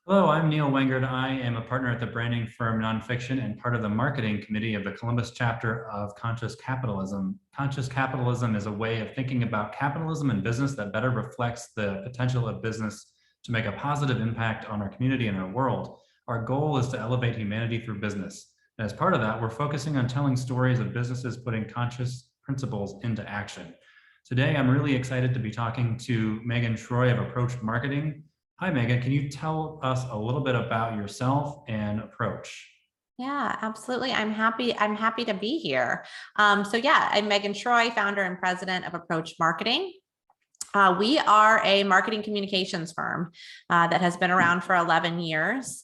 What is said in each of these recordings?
Hello, I'm Neil Wengert. I am a partner at the branding firm Nonfiction and part of the marketing committee of the Columbus chapter of Conscious Capitalism. Conscious capitalism is a way of thinking about capitalism and business that better reflects the potential of business to make a positive impact on our community and our world. Our goal is to elevate humanity through business. And as part of that, we're focusing on telling stories of businesses putting conscious principles into action. Today, I'm really excited to be talking to Megan Shroy of Approach Marketing. Hi, Megan. Can you tell us a little bit about yourself and Approach? Yeah, absolutely. I'm happy to be here. So I'm Megan Shroy, founder and president of Approach Marketing. We are a marketing communications firm that has been around for 11 years.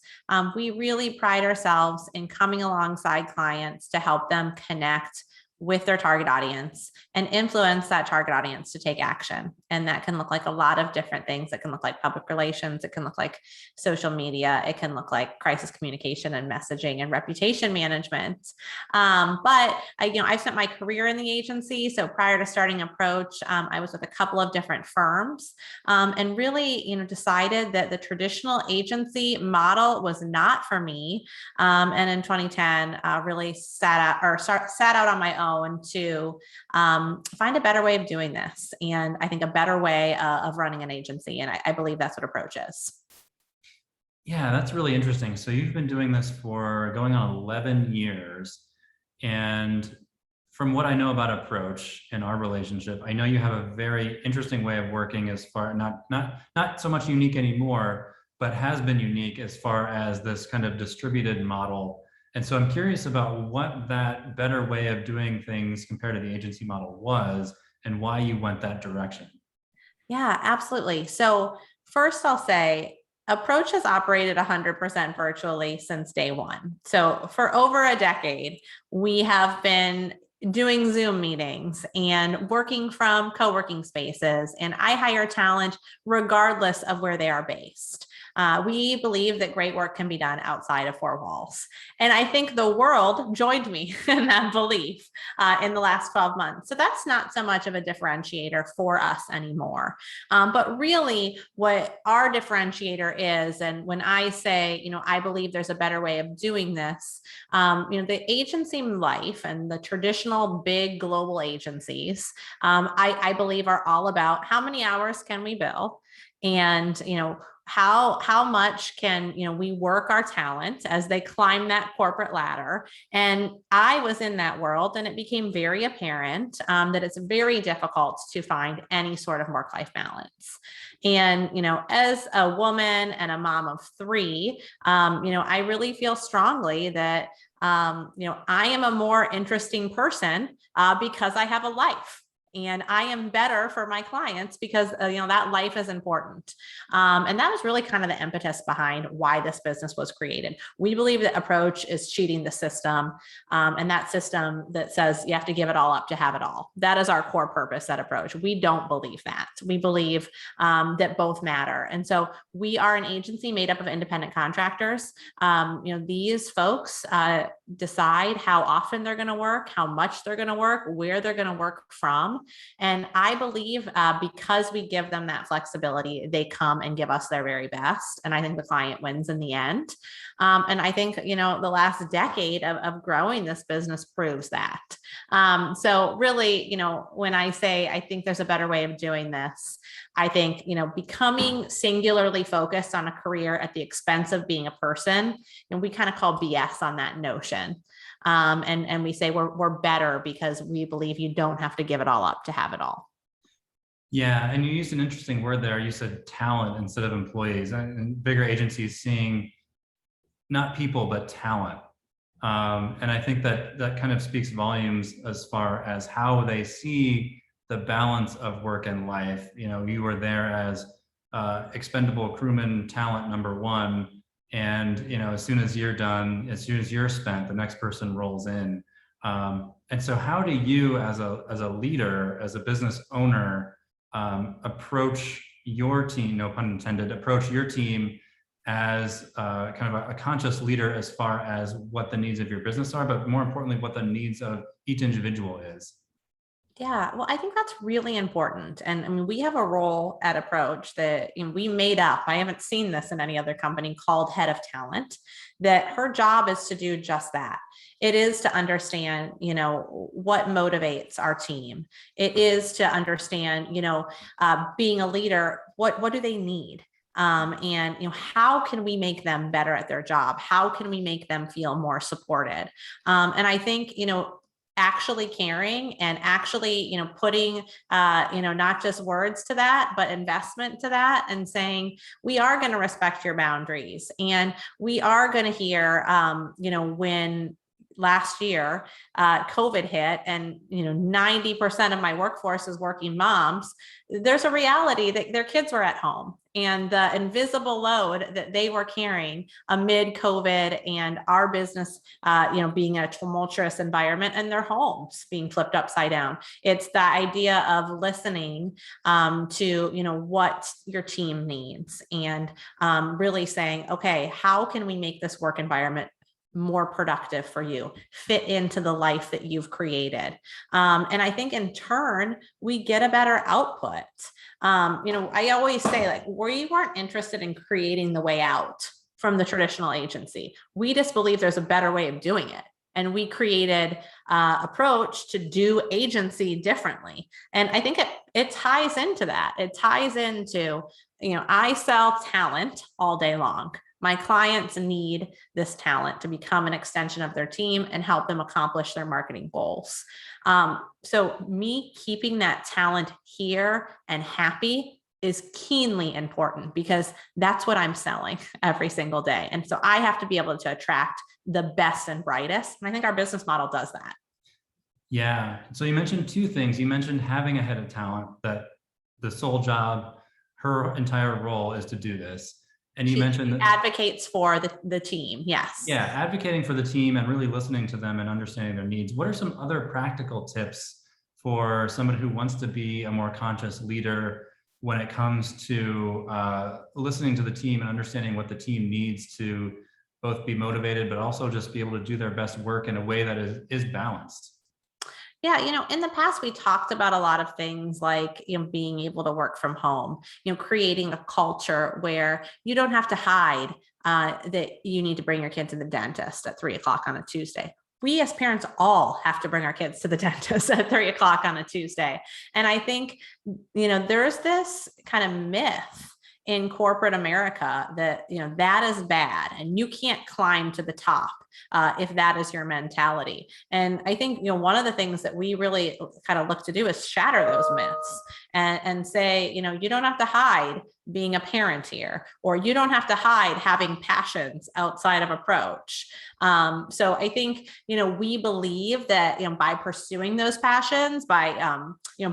We really pride ourselves in coming alongside clients to help them connect with their target audience and influence that target audience to take action. And that can look like a lot of different things. It can look like public relations. It can look like social media. It can look like crisis communication and messaging and reputation management. I spent my career in the agency. So prior to starting Approach, I was with a couple of different firms and really, decided that the traditional agency model was not for me. And in 2010, really sat out on my own to find a better way of doing this. And I think a better way of running an agency. And I believe that's what Approach is. Yeah, that's really interesting. So you've been doing this for going on 11 years. And from what I know about Approach and our relationship, I know you have a very interesting way of working as far, not so much unique anymore, but has been unique as far as this kind of distributed model. And so I'm curious about what that better way of doing things compared to the agency model was and why you went that direction. Yeah, absolutely. So first I'll say Approach has operated 100% virtually since day one. So for over a decade, we have been doing Zoom meetings and working from co-working spaces, and I hire talent regardless of where they are based. We believe that great work can be done outside of four walls. And I think the world joined me in that belief in the last 12 months. So that's not so much of a differentiator for us anymore. But really what our differentiator is, and when I say, I believe there's a better way of doing this, the agency life and the traditional big global agencies, I believe are all about how many hours can we bill, and how much can we work our talent as they climb that corporate ladder. And I was in that world, and it became very apparent that it's very difficult to find any sort of work-life balance. And as a woman and a mom of three, I really feel strongly that I am a more interesting person because I have a life. And I am better for my clients because that life is important. And that was really kind of the impetus behind why this business was created. We believe that Approach is cheating the system, and that system that says you have to give it all up to have it all. That is our core purpose at Approach. We don't believe that. We believe that both matter. And so we are an agency made up of independent contractors. These folks decide how often they're going to work, how much they're going to work, where they're going to work from. And I believe because we give them that flexibility, they come and give us their very best. And I think the client wins in the end. And I think, the last decade of growing this business proves that. So really, when I say I think there's a better way of doing this, I think, becoming singularly focused on a career at the expense of being a person, and we kind of call BS on that notion. And we say we're better because we believe you don't have to give it all up to have it all. Yeah, and you used an interesting word there. You said talent instead of employees, and bigger agencies seeing not people, but talent. And I think that kind of speaks volumes as far as how they see the balance of work and life. You were there as expendable crewman talent number one. And, as soon as you're done, as soon as you're spent, the next person rolls in. And so how do you as a leader, as a business owner, approach your team, no pun intended, approach your team as kind of a conscious leader as far as what the needs of your business are, but more importantly, what the needs of each individual is? Yeah, well, I think that's really important. And I mean, we have a role at Approach that, we made up. I haven't seen this in any other company, called head of talent, that her job is to do just that. It is to understand, what motivates our team. It is to understand, being a leader, what do they need? And how can we make them better at their job? How can we make them feel more supported? And I think, actually caring and actually, putting, not just words to that, but investment to that, and saying, we are going to respect your boundaries, and we are going to hear, when last year COVID hit, and 90% of my workforce is working moms, there's a reality that their kids were at home, and the invisible load that they were carrying amid COVID, and our business, being a tumultuous environment, and their homes being flipped upside down. It's the idea of listening to, what your team needs, and really saying, okay, how can we make this work environment more productive for you, fit into the life that you've created? And I think in turn, we get a better output. I always say, like, we weren't interested in creating the way out from the traditional agency. We just believe there's a better way of doing it. And we created Approach to do agency differently. And I think it ties into that. It ties into, I sell talent all day long. My clients need this talent to become an extension of their team and help them accomplish their marketing goals. So me keeping that talent here and happy is keenly important, because that's what I'm selling every single day. And so I have to be able to attract the best and brightest. And I think our business model does that. Yeah. So you mentioned two things. You mentioned having a head of talent, that the sole job, her entire role is to do this. And you mentioned that advocates for the team. Yes. Yeah, advocating for the team and really listening to them and understanding their needs. What are some other practical tips for somebody who wants to be a more conscious leader when it comes to listening to the team and understanding what the team needs to both be motivated, but also just be able to do their best work in a way that is balanced? Yeah, in the past, we talked about a lot of things like, being able to work from home, creating a culture where you don't have to hide that you need to bring your kid to the dentist at 3 o'clock on a Tuesday. We as parents all have to bring our kids to the dentist at 3 o'clock on a Tuesday. And I think, there's this kind of myth in corporate America that, that is bad and you can't climb to the top if that is your mentality. And I think, one of the things that we really kind of look to do is shatter those myths and say, you don't have to hide being a parent here, or you don't have to hide having passions outside of Approach. So I think, we believe that, by pursuing those passions, by,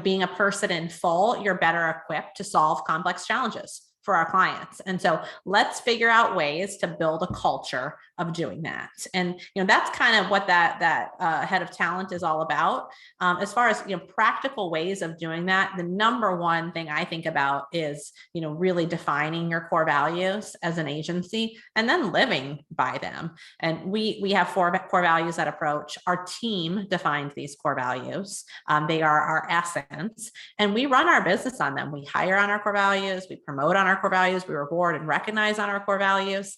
being a person in full, you're better equipped to solve complex challenges for our clients. And so let's figure out ways to build a culture of doing that. And, that's kind of what that head of talent is all about. As far as, practical ways of doing that, the number one thing I think about is, really defining your core values as an agency and then living by them. And we have 4 core values at Approach. Our team defines these core values. They are our essence, and we run our business on them. We hire on our core values. We promote on our core values. We reward and recognize on our core values.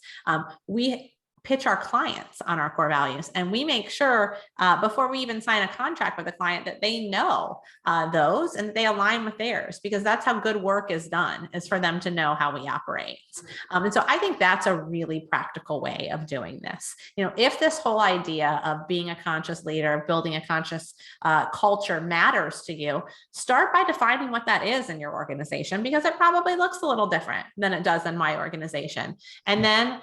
We pitch our clients on our core values, and we make sure before we even sign a contract with a client that they know those and they align with theirs, because that's how good work is done, is for them to know how we operate. And so I think that's a really practical way of doing this. If this whole idea of being a conscious leader, building a conscious culture matters to you, start by defining what that is in your organization, because it probably looks a little different than it does in my organization. And then,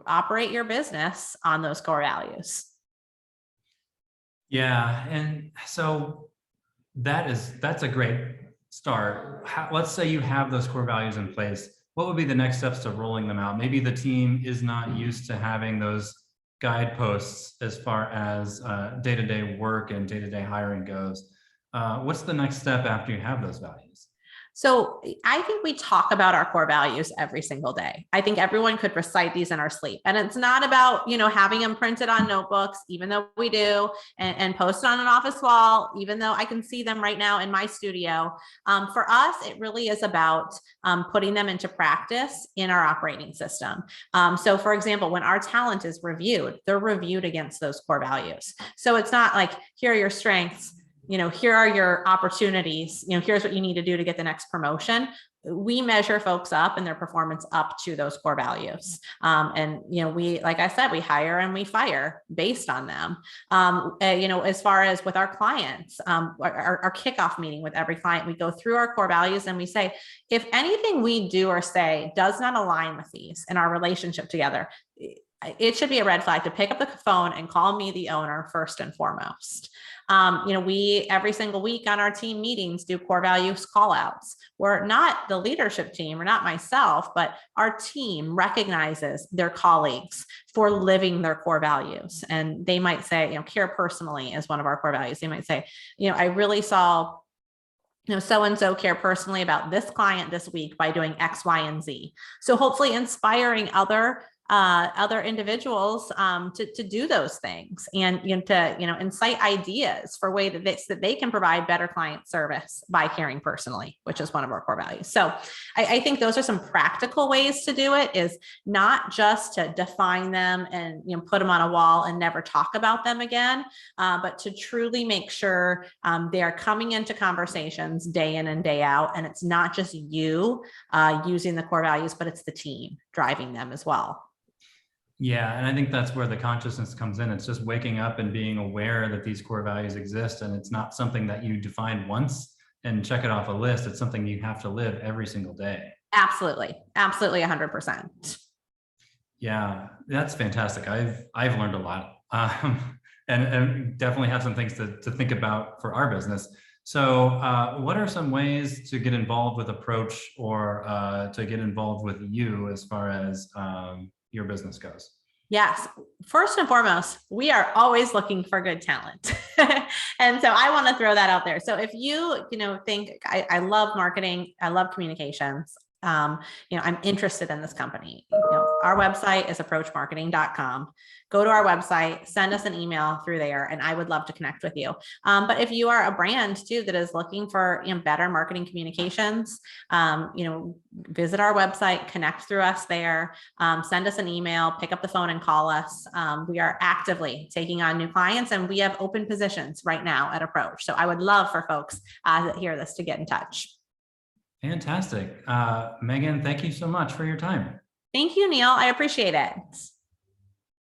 operate your business on those core values. Yeah. And so that's a great start. Let's say you have those core values in place. What would be the next steps to rolling them out? Maybe the team is not used to having those guideposts as far as day-to-day work and day-to-day hiring goes. What's the next step after you have those values? So I think we talk about our core values every single day. I think everyone could recite these in our sleep. And it's not about, having them printed on notebooks, even though we do, and posted on an office wall, even though I can see them right now in my studio. For us, it really is about putting them into practice in our operating system. So for example, when our talent is reviewed, they're reviewed against those core values. So it's not like, here are your strengths, here are your opportunities, here's what you need to do to get the next promotion. We measure folks up and their performance up to those core values. And, like I said, we hire and we fire based on them. As far as with our clients, our kickoff meeting with every client, we go through our core values and we say, if anything we do or say does not align with these in our relationship together, it should be a red flag to pick up the phone and call me, the owner, first and foremost. We every single week on our team meetings do core values call outs. We're not the leadership team, or not myself, but our team recognizes their colleagues for living their core values. And they might say, care personally is one of our core values. They might say, I really saw so-and-so care personally about this client this week by doing X, Y, and Z. So hopefully inspiring other individuals to do those things, and to incite ideas for ways that they can provide better client service by caring personally, which is one of our core values. So I think those are some practical ways to do it, is not just to define them and put them on a wall and never talk about them again, but to truly make sure they are coming into conversations day in and day out, and it's not just you using the core values, but it's the team driving them as well. Yeah, and I think that's where the consciousness comes in. It's just waking up and being aware that these core values exist, and it's not something that you define once and check it off a list. It's something you have to live every single day. Absolutely. Absolutely 100%. Yeah, that's fantastic. I've learned a lot, and definitely have some things to think about for our business. So what are some ways to get involved with Approach, or to get involved with you as far as your business goes? Yes. First and foremost, we are always looking for good talent. And so I want to throw that out there. So if you, think I love marketing, I love communications, I'm interested in this company, our website is approachmarketing.com. Go to our website, send us an email through there, and I would love to connect with you. But if you are a brand too that is looking for better marketing communications, visit our website, connect through us there, send us an email, pick up the phone and call us. We are actively taking on new clients, and we have open positions right now at Approach. So I would love for folks that hear this to get in touch. Fantastic. Megan, thank you so much for your time. Thank you, Neil. I appreciate it.